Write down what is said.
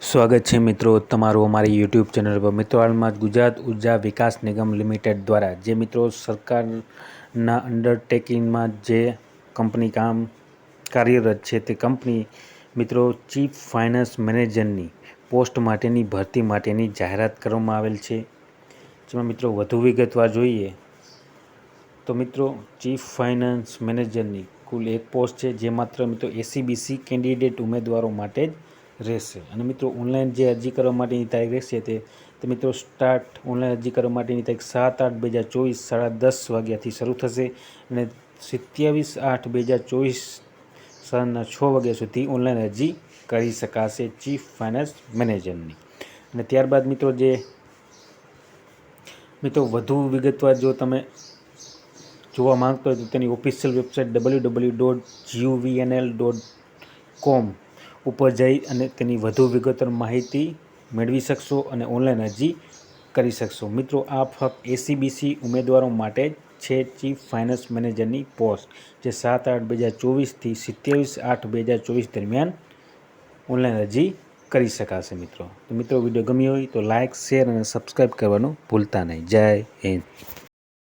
સ્વાગત છે મિત્રો તમારું અમારી યુટ્યુબ ચેનલ પર। મિત્રો હાલમાં ગુજરાત ઉર્જા વિકાસ નિગમ લિમિટેડ દ્વારા જે મિત્રો સરકારના અંડરટેકિંગમાં જે કંપની કાર્યરત છે તે કંપની મિત્રો ચીફ ફાઇનાન્સ મેનેજરની પોસ્ટ માટેની ભરતી માટેની જાહેરાત કરવામાં આવેલ છે। જેમાં મિત્રો વધુ વિગતવાર જોઈએ તો મિત્રો ચીફ ફાઇનાન્સ મેનેજરની કુલ એક પોસ્ટ છે, જે માત્ર મિત્રો એસીબીસી કેન્ડિડેટ ઉમેદવારો માટે જ રહેશે। અને મિત્રો ઓનલાઈન જે અરજી કરવા માટેની તારીખ રહેશે તે મિત્રો ઓનલાઈન અરજી કરવા માટેની તારીખ 7/8/2024 10:30 વાગ્યાથી શરૂ થશે અને 27/8/2024 સાંજના 6 વાગ્યા સુધી ઓનલાઈન અરજી કરી શકાશે ચીફ ફાઇનાન્સ મેનેજરની। અને ત્યારબાદ મિત્રો વધુ વિગતવાર જો તમે જોવા માંગતો હોય તો તેની ઓફિશિયલ વેબસાઇટ www.guvnl.com ઉપર જઈ અને તેની વધુ વિગતવાર માહિતી મેળવી શકશો અને ઓનલાઈન અરજી કરી શકશો। મિત્રો આ ફક્ત એસીબીસી ઉમેદવારો માટે જ છે ચીફ ફાઇનાન્સ મેનેજરની પોસ્ટ, જે 7/8/2024 થી 27/8/2024 દરમિયાન ઓનલાઈન અરજી કરી શકાશે મિત્રો। તો મિત્રો વિડીયો ગમ્યો હોય તો લાઇક, શેર અને સબસ્ક્રાઈબ કરવાનું ભૂલતા નહીં। જય હિન્દ।